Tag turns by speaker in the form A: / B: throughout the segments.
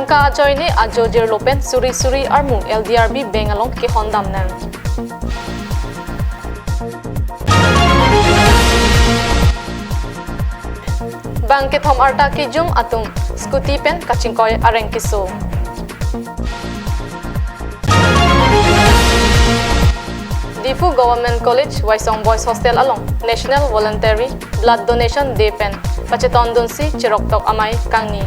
A: Tangka ajoy ni ajo jir lopen suri armu LDRB bengalong ke hondam nang. Bangkit hom arta ki jum atum skuti pen kachingkoy areng kiso. Difu Government College Waisong Boys Hostel along National Voluntary Blood Donation Day pen pacheton dunsi chiroktok amai kangni.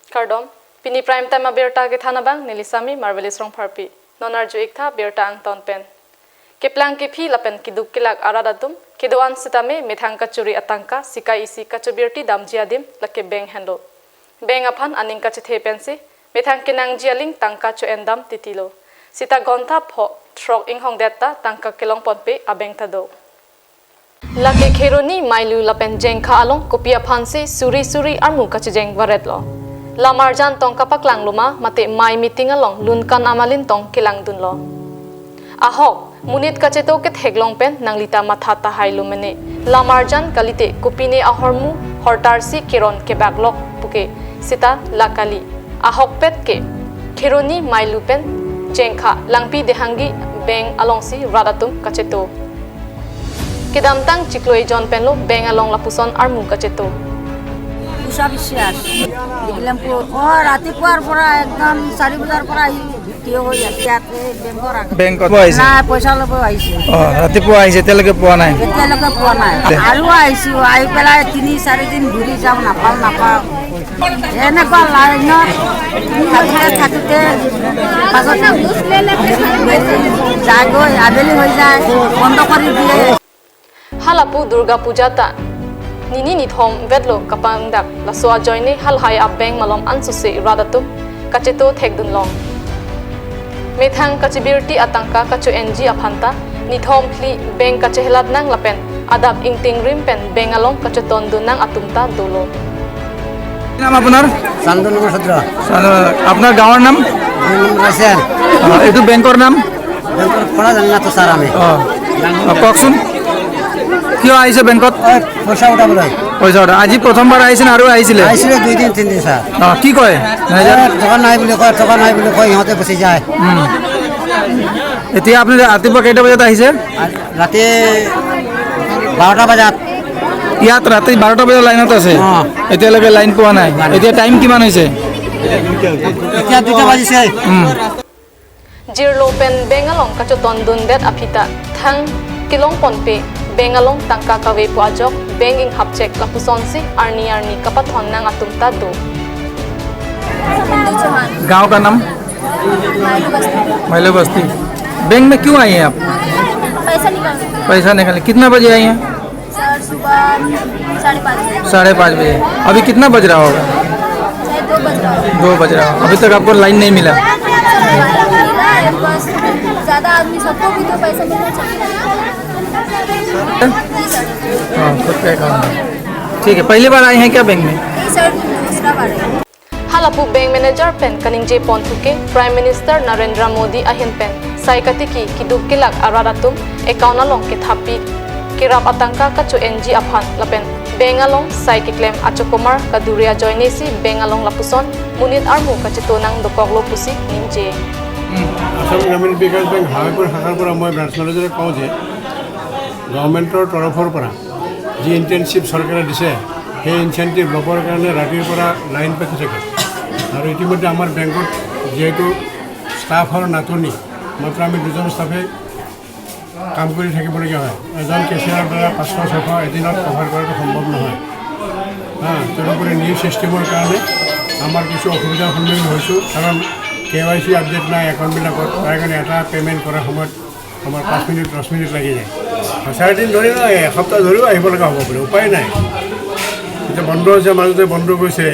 A: Kardom pini prime time abirta ke thana bang nilisami marvelous rong pharpi nonar ju ikta birta ang ton pen. Keplang ke phi lapen kiduk kilak aradatum kidoan sitame methang kachuri atangka sikai isi kachubirti damjiadim lake beng handle. Beng aphan aning kachithe pensi methang kinang jialing tangka chu endam titilo. Sita gonta pho trok ing hong detta tangka kilong ponpe abeng tado. Lake kheroni mailu lapen jeng kha along kopia phansi suri armu kachijeng waretlo. Lamarjan tong kapaklang luma mate mai meeting along lunkan amalin tong kilang dunlo. Ahok munit kacheto ke theglong pen nanglita mathata hailu mene. Lamarjan kalite kupine ahormu hortarsi kiron ke backlog puke sita lakali. Ahok pet ke kheroni mailu pen jengkha langpi dehangi beng alongsi radatum kacheto. Kidamtang chikloi jon penlo beng along lapuson armu kacheto.
B: উষা বিশ্বাস দেখলাম রাতিপুয়ার পরা একদম 4 বাজার পরা ভিডিও হই আছে
C: বেংকত
B: না পয়সা লব আইছে
C: ৰাতিপুৱা আহিছে তেলকে পোৱা নাই
B: এতিয়ালৈকে পোৱা নাই আৰু আইছো আই পেলাই 3-4 দিন ঘূৰি যাওঁ নাপাওঁ এনেকুৱা লাইনত থাকোঁতে পাছত যাগৈ আবেলি হৈ যায় বন্ধ কৰি দিয়ে
A: Halapu Durga Pujata Nini nithom vedlo kapangdak laso ajoy ni halhai abeng malom ansuse radatum kacheto thekdun long. Methang kachibirti atangka kachu NG aphanta nithom phli beng kachehelat nang lapen adap ingting rim pen beng along kacheton dunang atumta dolo.
C: নাম আপোনাৰ
D: চান্দনগৰ সদৰ
C: আপোনাৰ গাঁৱৰ নাম
D: ৰাছেল
C: এইটো বেংকৰ নাম
D: বেংকৰ পৰা জানা তো ছাৰ আমি
C: কওকচোন কিয় আহিছে বেংকত
D: পইচা উঠাবলৈ
C: পইচা উঠা আজি প্ৰথমবাৰ আহিছিল আৰু আহিছিলে
D: 2 দিন 3 দিন ছাৰ
C: কি কয়
D: টকা নাই বুলি কয় ইহঁতে গুচি যায়
C: এতিয়া আপুনি ৰাতিপুৱা কেইটা বজাত আহিছে
D: ৰাতি 12টা বজাত
C: ইয়াত ৰাতি 12টা বজাত লাইনত আছে এতিয়ালৈকে লাইন পোৱা নাই এতিয়া টাইম কিমান হৈছে
D: এতিয়া 2টা বাজিছে
A: Jirlo pen bengalong kacheton dun det apita thang kilong ponpe bengalong tangka kawe pu ajok benging hapchek lapuson si arni kapathon nang atumta do.
C: गांव का नाम मैलो बस्ती बैंक में क्यों आई हैं आप पैसा निकालने कितना बजे आई हैं
E: सर सुबह 5:30
C: 5:30 बजे अभी कितना बज रहा होगा 2 बज रहा होगा अभी तक आपको लाइन नहीं मिला
E: बस ज़्यादा आदमी सबको भी तो पैसा मिलना चाहिए
C: हाँ खुद का अकाउंट ठीक है पहली बार आए हैं क्या बैंक में
E: नहीं सर दूसरा बार है
A: Halapu bank manager pen kaningje pontuke Prime Minister Narendra Modi ahin pen saikatiki kiduk kilak aradatum account along ke thapi kirap atangka kachu NG aphan lapen bank along sai ki claim achokomar kaduria joinesi bank along lapuson munit armu kachitonang dokoglo pusi ninje
F: Assam গ্রামীণ বিকাশ বেংক হাইপুৰ শাখাৰ পৰা মই ব্ৰাঞ্চ মেনেজাৰক কওঁ যে গভৰ্ণমেণ্টৰ তৰফৰ পৰা যি ইনটেনচিভ চৰকাৰে দিছে সেই ইনচেণ্টিভ ল'বৰ কাৰণে ৰাতিৰ পৰা লাইন পাতি থাকে আৰু ইতিমধ্যে আমাৰ বেংকত যিহেতু ষ্টাফৰ নাটনি মাত্ৰ আমি 2জন ষ্টাফে কাম কৰি থাকিবলগীয়া হয় এজন কেচিয়াৰৰ দ্বাৰা 500-600 এদিনত কভাৰ কৰাটো সম্ভৱ নহয় তদুপৰি নিউ ছিষ্টেমৰ কাৰণে আমাৰ কিছু অসুবিধাৰ সন্মুখীন হৈছোঁ কাৰণ KYC আপডেট নাই একাউণ্টবিলাকত তাৰ কাৰণে এটা পে'মেণ্ট কৰাৰ সময়ত আমাৰ 5 মিনিট 10 মিনিট লাগি যায় 4 দিন ধৰি নহয় এসপ্তাহ ধৰিও আহিব লগা হ'ব পাৰে উপায় নাই এতিয়া বন্ধ হৈছে মাজতে বন্ধ গৈছে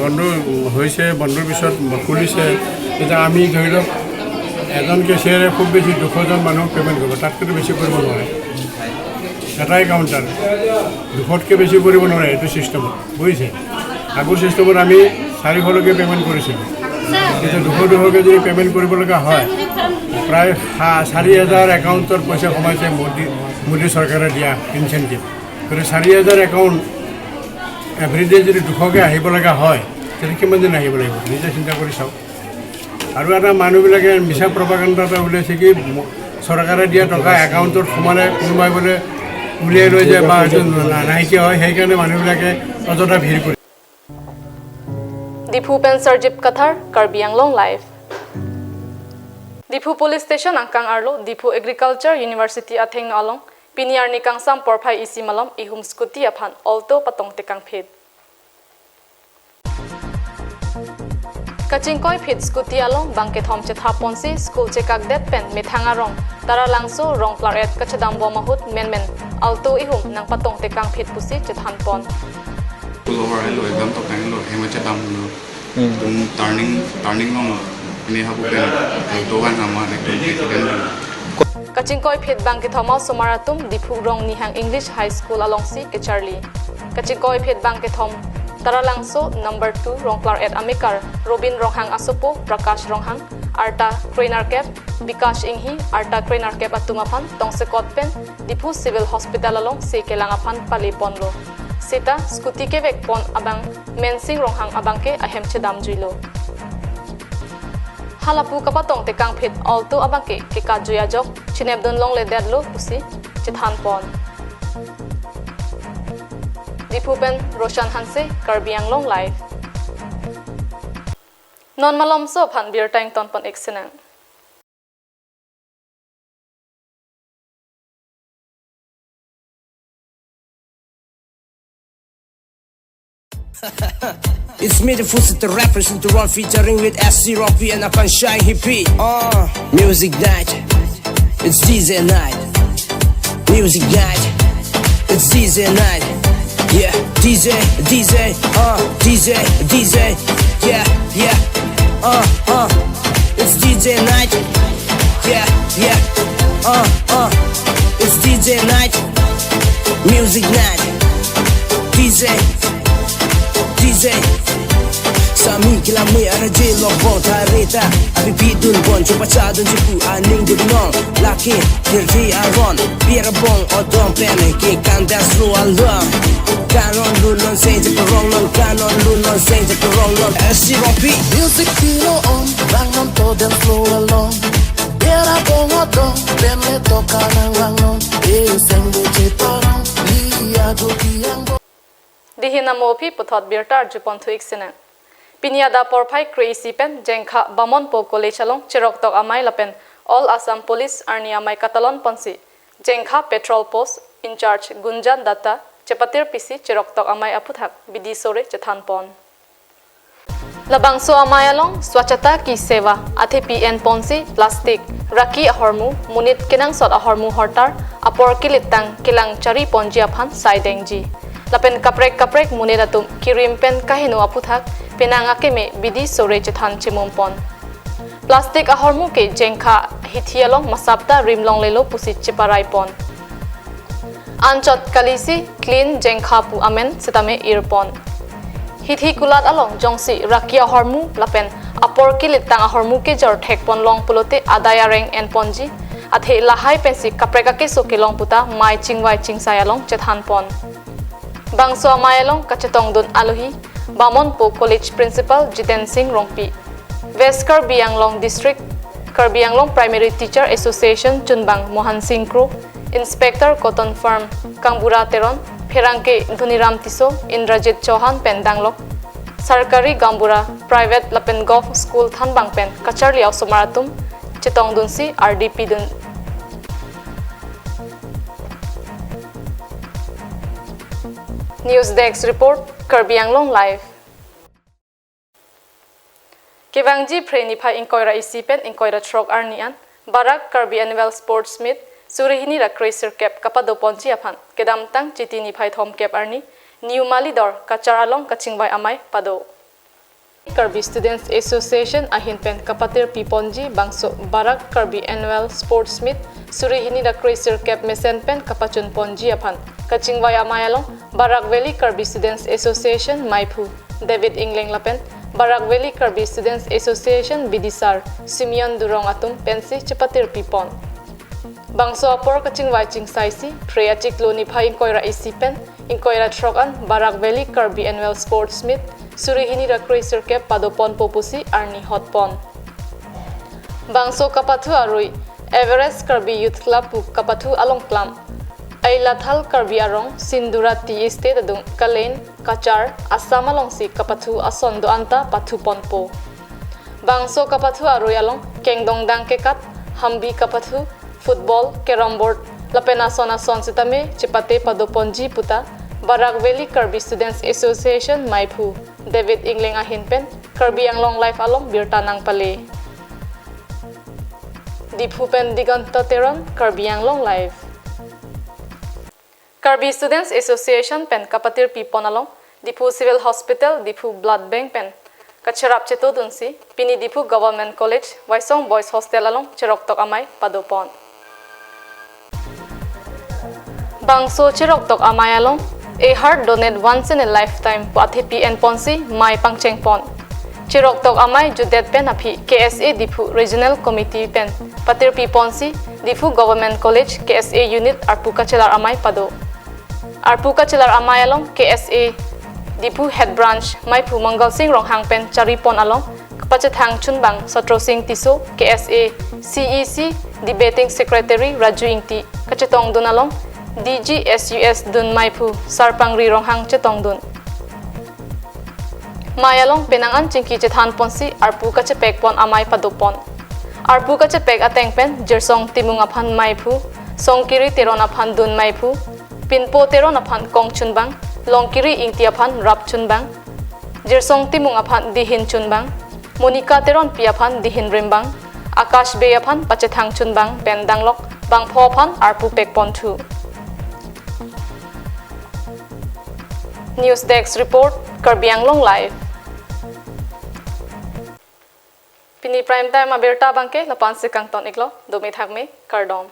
F: বন্ধ হৈছে বন্ধৰ পিছত খুলিছে এতিয়া আমি ধৰি লওক এজন কেচিয়াৰে খুব বেছি 200জন মানুহক পে'মেণ্ট কৰিব তাতকৈ বেছি কৰিব নোৱাৰে এটাই কাউণ্টাৰ 200তকৈ বেছি কৰিব নোৱাৰে এইটো ছিষ্টেমত বুজিছে আগৰ ছিষ্টেমত আমি 400লৈকে পে'মেণ্ট কৰিছিলোঁ এতিয়া 200কে যদি পে'মেণ্ট কৰিব লগা হয় প্ৰায় 4,000 একাউণ্টৰ পইচা কমাইছে মোদী চৰকাৰে দিয়া ইনচেণ্টিভ গতিকে 4,000 একাউণ্ট এভৰিডে যদি 200কৈ আহিব লগা হয় তেতিয়া কিমান দিন আহিব লাগিব নিজে চিন্তা কৰি চাওক আৰু এটা মানুহবিলাকে মিছা প্ৰপাগাণ্ডা এটা ওলাইছে কি চৰকাৰে দিয়া টকা একাউণ্টত সোমালে কোনোবাই বোলে উলিয়াই লৈ যায় বা নাইকিয়া হয় সেইকাৰণে মানুহবিলাকে অযথা ভিৰ কৰে
A: Dipu pen Sarjip Kathar, Karbi Anglong Live. Dipu Police Station Angkang Arlo, Dipu Agriculture University Atheng Along, Piniar ni Kang Sam Porpai Isi Malam, Ihum Skuti Aphan, Alto Patong Tekang Pit. Kachingkoi Pit Skuti Along, Bangket Hom Chet Haponsi, School Chekak Det Pen, Methanga Rong, Tara Langso, Rong Claret, Kachadam Bomahut, Men, Alto Ihum, Nang Patong Tekang Pit Pusi, Chet Hanpon.
G: Over hello, exam to Bangalore, Hemachadam, turning long, ini habu pen, doan amar ekor
A: Kachingkoi Pit Bangket Homal Somaratum, Dipu Rong Nihang English High School along si ke Charlie. Kachingkoi Pit Bangket Hom, Taralangso, number 2, Rongklar at Amikar, Robin Ronghang Asopo, Prakash Ronghang, Arta Krainar Kep, Bikash Inghi, Arta Krainar Kep Atumapan, Tongsekot Pen, Dipu Civil Hospital along si Kelangapan Paliponlo. Sita, Skuti Kevek Pon Abang, Mensing Ronghang Abangke Ahem Chedam Juilo. Halapu kapatong tekang pit alto abangke kika juyajok chinebdon long le deadlo pusi chithan pon. Dipupen Roshan Hanse Karbi Anglong Live. Non malom so phan beer tang ton pon excellent.
H: It's me, the Footset, the represent the run featuring with SC Rocky and Apan Shine Hippie. Music night, it's DJ night. Music night, it's DJ night. Yeah, DJ, DJ, yeah, it's DJ night. Yeah, it's DJ night. Music night, DJ Sami kila may arajay logbong tarita Abipidun bon chupachadon jipu aning dudnong Laki kirti aron Birabong odong pene Ki kandas rualong Kanon lulon say jakarong non Kanon lulon say jakarong non SC-Rocky
I: Music pilo on Rangon to den flow along Birabong odong Pene toka ng rangon Iseng buji torong Liya duki ang bo
A: Dihina mopi puthot birtar jupon thuik sinan. Piniada porpai crazy pen jengkha Bamon po college along chirok tok amai lapen All Assam Police Arni amai Katalon ponsi. Jengkha Petrol Post in charge Gunjan Data Chepatir PC chirok tok amai aputhak bidi sore chethan pon. Labangso amai along swachata ki seva athe PN ponsi plastic raki ahormu munit kinang sot ahormu hortar apor kilitang kilang chari ponji aphan saidengji. Lapen kaprek muniratum kirimpen kahinu aputhak penangake me bidi sore chethan chimumpon. Plastic ahormu ke jengkha hithialong masapta rimlong lelo pusi chiparai pon. Anchot kalisi clean jengkha pu amen setame earpon. Hithi kulat along jongsi rakia ahormu lapen apor kilitang ahormu ke jor thekpon long pulote adaya reng en ponji athe lahai pensi kaprekake sokilong puta mai chingwai chingsai along chethan pon. Bangso amayalong kachetong dun alohi Bamon po College Principal Jiten Singh Rongpi West Karbi Anglong District Karbi Anglong Primary Teacher Association Chunbang Mohan Singh Kru Inspector Cotton Farm Kangbura Teron Pherangke Dhuniram Tiso Indrajit Chauhan Pendanglok Sarkari Gambura Private Lapen Golf School Thanbang Pen Kacharli Ausomaratum Chetong Dunsi RDP Dun News Desk Report, Karbi Anglong Live. Kevangji Prenipa Inkoira Isipen Inkoira Trok Arnian, Barak Karbi Annual Sports Meet, Surihini Ra Cracer Cap Kapado Ponji Apan, Kedamtang Chitini Pai Thom Cap Arni, New Malidor, Kachar Along Kachingbai Amai Pado. Karbi Students Association Ahinpen Kapatir Piponji Bangso Barak Karbi Annual Sports Meet, Surihini Ra Cracer Cap Mesenpen Kapachun Ponji Apan, Kachingbai Amai Along, Barak Valley Karbi Students Association Maipu, David Ingling Lapen, Barak Valley Karbi Students Association Bidisar, Simeon Durong Atum Pensi Chepatir Pipon. Bangso apor kaching wai ching saisi Freya chiklo ni phai inkoira isipen inkoira trokan Barak Valley Kirby Annual Sports Meet Surihini ra Cruiser Cup padopon popusi arni hotpon Bangso kapathu arui Everest Kirby Youth Club pu kapathu along klam Ailathal Kirby arong Sindura Tea Estate adung Kalen Kachar Assam along si kapathu asondo anta pathu ponpo Bangso kapathu arui along Kengdong dang kekat Hambi kapathu Football, Carom board, lapena sona son sitame, chipate padoponji puta, Barak Valley Kirby Students Association Maipu, David Ingling ahinpen, Kirby ang long life along birtanang pale. Dipupen diganta teron, Kirby ang long life. Kirby Students Association pen kapatir pipon along, Dipu Civil Hospital, Dipu Blood Bank pen, kacharap cheto dunsi, pini Dipu Government College, Waisong Boys Hostel along, Cheroktok amay, padopon. Bangso Chirok Tok Amayalong, a heart donate once in a lifetime po athipi and ponsi mai pangcheng pon. Chirok Tok Amay judet pen api KSA Dipu Regional Committee pen patir pi ponsi Dipu Government College KSA Unit Arpuka Chelar Amay pado. Arpuka Chelar Amayalong KSA Dipu Head Branch mai pu Mangal Singh Ronghang pen charipon along kapachet hang chunbang Satro Singh Tiso KSA CEC Debating Secretary Raju Ingti kachetong dunalong DGSUS dun Maipu Sarpang Rirong Hang Chetong dun Mayalong penangan cingki chethan ponsi arpu kachepek pon amay padopon arpu kachepek ateng pen jersong timung aphan Maipu songkiri teron aphan dun Maipu pinpo teron aphan kong chunbang longkiri ingti aphan rap chunbang jersong timung aphan dihin chunbang Monika teron pi aphan dihin rimbang Akash be aphan pachethang chunbang pendanglok bang pho aphan arpu pek pon thu News Desk Report, Kirby ang long live. Pini prime time aberta bangke lapan si kang ton iklo, dumi thakme, Kardom.